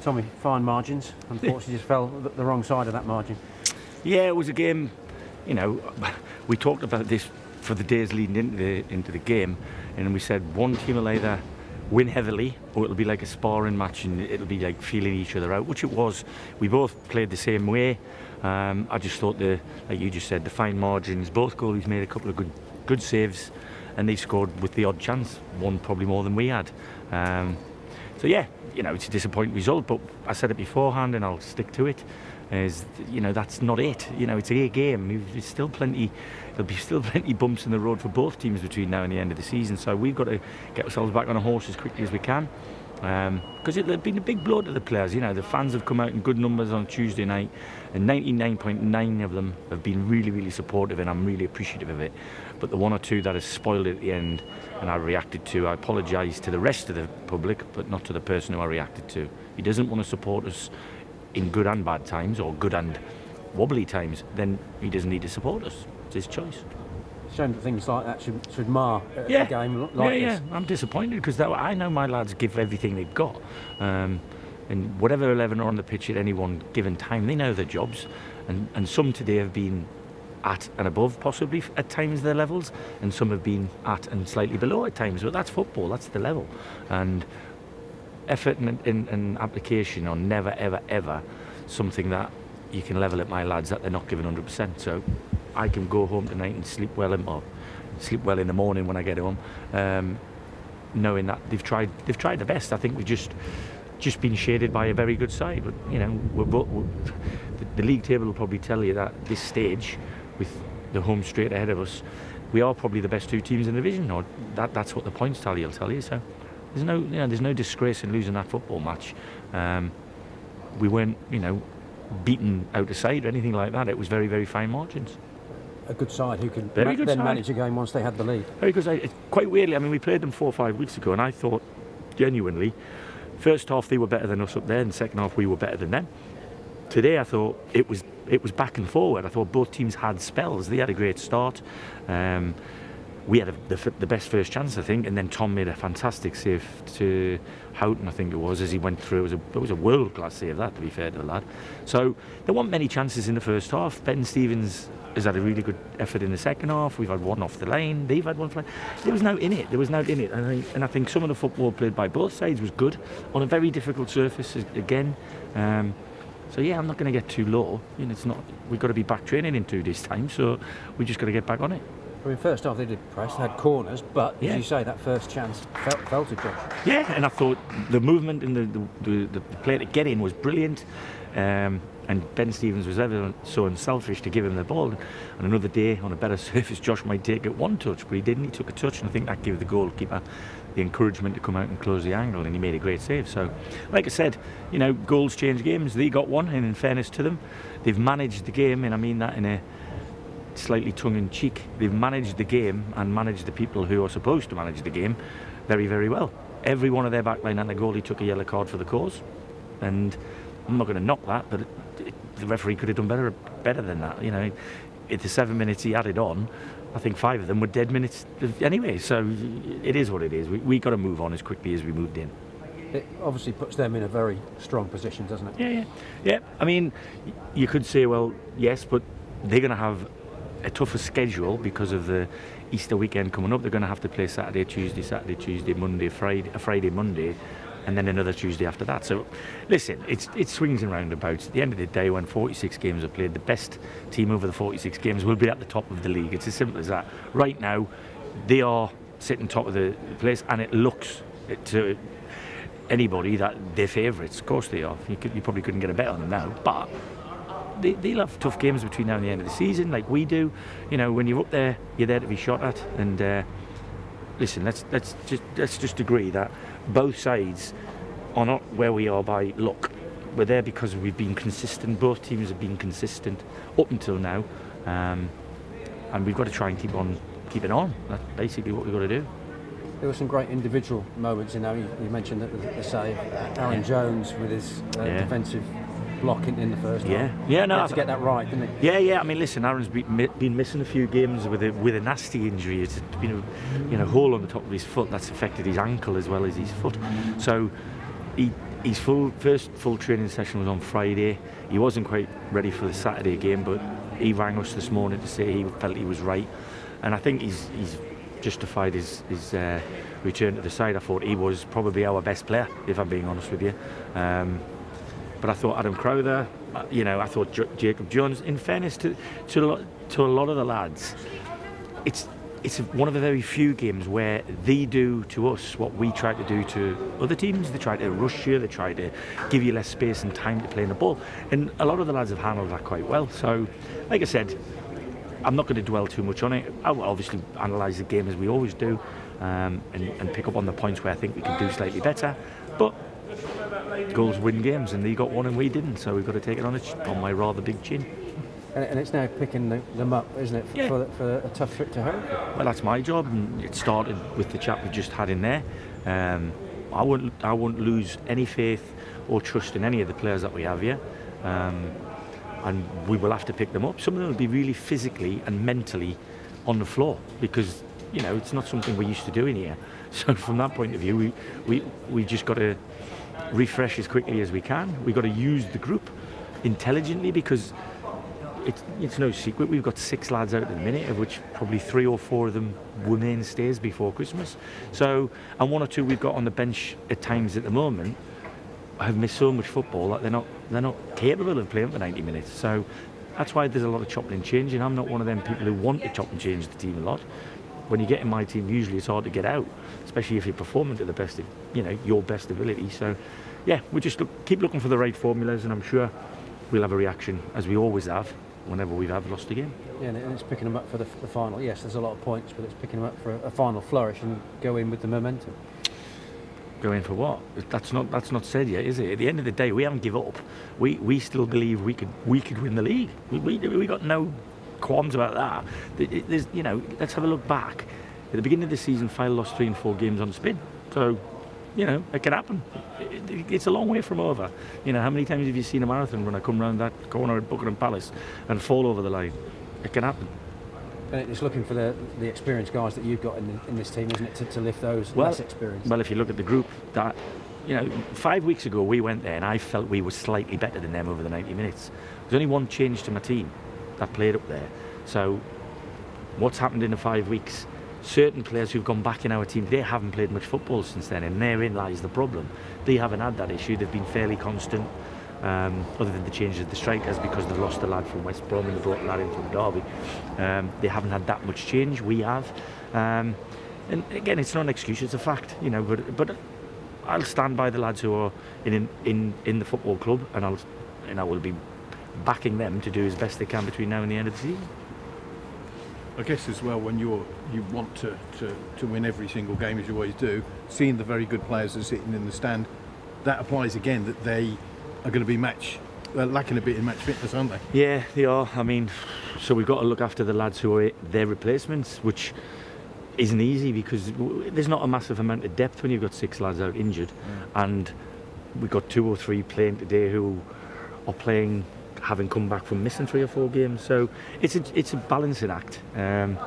Tommy, fine margins. Unfortunately, just fell the wrong side of that margin. Yeah, it was a game, we talked about this for the days leading into the game, and we said one team will either win heavily or it'll be like a sparring match and it'll be like feeling each other out, which it was. We both played the same way. I just thought, like you just said, the fine margins. Both goalies made a couple of good saves, and they scored with the odd chance, one probably more than we had. So yeah, it's a disappointing result, but I said it beforehand and I'll stick to it, is, that's not it. It's a game. There's still plenty, there'll be still plenty bumps in the road for both teams between now and the end of the season, so we've got to get ourselves back on a horse as quickly as we can. Because it's been a big blow to the players. The fans have come out in good numbers on Tuesday night, and 99.9% of them have been really, really supportive, and I'm really appreciative of it. But the one or two that has spoiled it at the end, and I reacted to, I apologise to the rest of the public, but not to the person who I reacted to. He doesn't want to support us in good and bad times, or good and wobbly times, then he doesn't need to support us. It's his choice. Shame that things like that should mar a game like this. Yeah, I'm disappointed because I know my lads give everything they've got, and whatever 11 are on the pitch at any one given time, they know their jobs, and some today have been at and above possibly at times their levels, and some have been at and slightly below at times, but that's football, that's the level, and effort and application are never ever ever something that you can level at my lads that they're not giving 100%. So I can go home tonight and sleep well in the morning when I get home, knowing that they've tried their best. I think we've just been shaded by a very good side, but the league table will probably tell you that at this stage, with the home straight ahead of us, we are probably the best two teams in the division, or that's what the points tally will tell you. So there's no disgrace in losing that football match. We weren't beaten out of sight or anything like that. It was very, very fine margins. A good side who can manage a game once they had the lead. Very good side. Quite weirdly, we played them 4 or 5 weeks ago, and I thought genuinely, first half they were better than us up there, and second half we were better than them. Today I thought it was back and forward. I thought both teams had spells. They had a great start. We had the best first chance, I think, and then Tom made a fantastic save to Houghton, I think it was, as he went through. It was a world-class save, that, to be fair to the lad. So there weren't many chances in the first half. Ben Stevens has had a really good effort in the second half. We've had one off the line. They've had one. There was no in it. And I think some of the football played by both sides was good on a very difficult surface again. So yeah, I'm not going to get too low. It's not. We've got to be back training in 2 days' time, so we just got to get back on it. First half they did press, they had corners, but as you say, that first chance fell to Josh. Yeah, and I thought the movement and the play to get in was brilliant. And Ben Stevens was ever so unselfish to give him the ball. And another day on a better surface, Josh might take it one touch, but he didn't. He took a touch, and I think that gave the goalkeeper the encouragement to come out and close the angle, and he made a great save. So, like I said, goals change games. They got one, and in fairness to them, they've managed the game, and I mean that in a slightly tongue-in-cheek. They've managed the game and managed the people who are supposed to manage the game very, very well. Every one of their backline and the goalie took a yellow card for the cause, and I'm not going to knock that, but the referee could have done better than that. At the 7 minutes he added on, I think 5 of them were dead minutes anyway. So it is what it is. We got to move on as quickly as we moved in. It obviously puts them in a very strong position, doesn't it? Yeah. You could say, well, yes, but they're going to have a tougher schedule because of the Easter weekend coming up. They're going to have to play Saturday, Tuesday, Monday, Friday, Monday, and then another Tuesday after that. So listen, it swings and roundabouts. At the end of the day, when 46 games are played, the best team over the 46 games will be at the top of the league. It's as simple as that. Right now, they are sitting top of the place, and it looks to anybody that they're favourites. Of course they are. You probably couldn't get a bet on them now, but they'll have tough games between now and the end of the season, like we do. When you're up there, you're there to be shot at. And listen, let's just agree that both sides are not where we are by luck. We're there because we've been consistent. Both teams have been consistent up until now, and we've got to try and keep it on. That's basically what we've got to do. There were some great individual moments in there. You mentioned the save. Aaron Jones with his defensive block in the first half. He had to get that right, didn't he? Yeah. Listen, Aaron's been missing a few games with a nasty injury. It's been a hole on the top of his foot that's affected his ankle as well as his foot. So his first full training session was on Friday. He wasn't quite ready for the Saturday game, but he rang us this morning to say he felt he was right, and I think he's justified his return to the side. I thought he was probably our best player, if I'm being honest with you. But I thought Adam Crowther, I thought Jacob Jones. In fairness to a lot of the lads, it's one of the very few games where they do to us what we try to do to other teams. They try to rush you, they try to give you less space and time to play in the ball, and a lot of the lads have handled that quite well. So, like I said, I'm not going to dwell too much on it. I will obviously analyse the game as we always do, and pick up on the points where I think we can do slightly better. But goals win games, and they got one and we didn't, so we've got to take it on my rather big chin. And it's now picking them up, isn't it, Yeah. for a tough trip to Hereford? Well, that's my job, and it started with the chap we just had in there. I won't lose any faith or trust in any of the players that we have here, and we will have to pick them up. Some of them will be really physically and mentally on the floor, because it's not something we're used to doing here. So from that point of view, we just got to refresh as quickly as we can. We've got to use the group intelligently, because it's no secret we've got 6 lads out at the minute, of which probably 3 or 4 of them were mainstays before Christmas. So, and 1 or 2 we've got on the bench at times at the moment have missed so much football that they're not capable of playing for 90 minutes. So that's why there's a lot of chopping and changing. I'm not one of them people who want to chop and change the team a lot. When you get in my team, usually it's hard to get out, especially if you're performing to the best of your best ability. So yeah, we just keep looking for the right formulas, and I'm sure we'll have a reaction, as we always have whenever we have lost a game. Yeah, and it's picking them up for the final. Yes, there's a lot of points, but it's picking them up for a final flourish and go in with the momentum. Go in for what? That's not said yet, is it? At the end of the day, we haven't given up. We still believe we could win the league. We got no qualms about that. There's, let's have a look back. At the beginning of the season, Fylde lost 3 and 4 games on spin. So, it can happen. It's a long way from over. How many times have you seen a marathon runner come round that corner at Buckingham Palace and fall over the line? It can happen. And it's looking for the experienced guys that you've got in this team, isn't it, to lift those less experienced? Well, if you look at the group, that 5 weeks ago we went there and I felt we were slightly better than them over the 90 minutes. There's only one change to my team that played up there. So what's happened in the 5 weeks? Certain players who've gone back in our team, they haven't played much football since then, and therein lies the problem. They haven't had that issue. They've been fairly constant, other than the changes of the strikers, because they've lost a lad from West Brom and they brought a lad in from Derby. They haven't had that much change. We have, and again, it's not an excuse; it's a fact, But I'll stand by the lads who are in the football club, and I will be backing them to do as best they can between now and the end of the season. I guess as well, when you want to win every single game, as you always do, seeing the very good players that are sitting in the stand, that applies again, that they are going to be lacking a bit in match fitness, aren't they? Yeah, they are. I mean, so we've got to look after the lads who are their replacements, which isn't easy, because there's not a massive amount of depth when you've got 6 lads out injured, and we've got 2 or 3 playing today who are playing having come back from missing 3 or 4 games. So it's a balancing act, and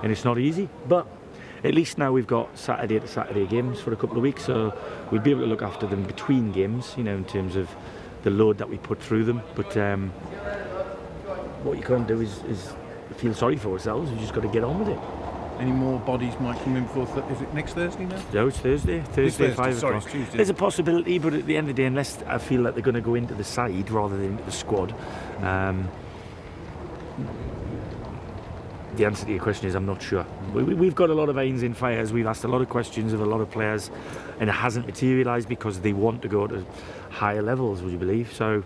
it's not easy, but at least now we've got Saturday to Saturday games for a couple of weeks, so we'll be able to look after them between games, in terms of the load that we put through them. But what you can't do is feel sorry for ourselves. We just got to get on with it. Any more bodies might come in for, is it next Thursday now? No, it's Thursday. Thursday, 5 sorry, o'clock. it's Tuesday. There's a possibility, but at the end of the day, unless I feel that they're going to go into the side rather than into the squad, the answer to your question is I'm not sure. We've got a lot of irons in fires. We've asked a lot of questions of a lot of players, and it hasn't materialised because they want to go to higher levels, would you believe? So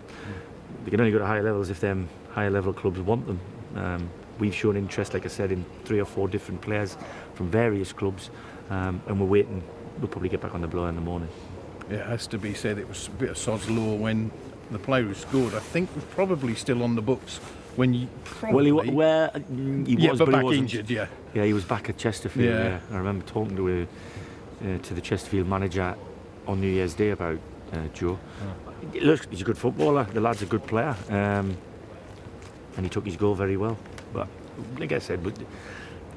they can only go to higher levels if them higher level clubs want them. We've shown interest, like I said, in 3 or 4 different players from various clubs, and we're waiting. We'll probably get back on the blower in the morning. Yeah, it has to be said, it was a bit of sod's law when the player who scored, I think, was probably still on the books when you probably... He was, but he back wasn't. injured, yeah. Yeah, he was back at Chesterfield. Yeah. I remember talking to the Chesterfield manager on New Year's Day about Joe. Look, he's a good footballer. The lad's a good player, and he took his goal very well. But like I said,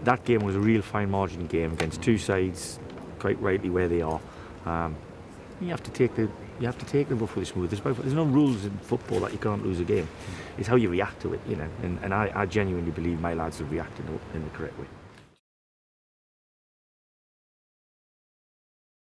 that game was a real fine margin game against 2 sides, quite rightly where they are. you have to take the rough with the smooth. There's no rules in football that you can't lose a game. It's how you react to it, you know. And I genuinely believe my lads have reacted in the correct way.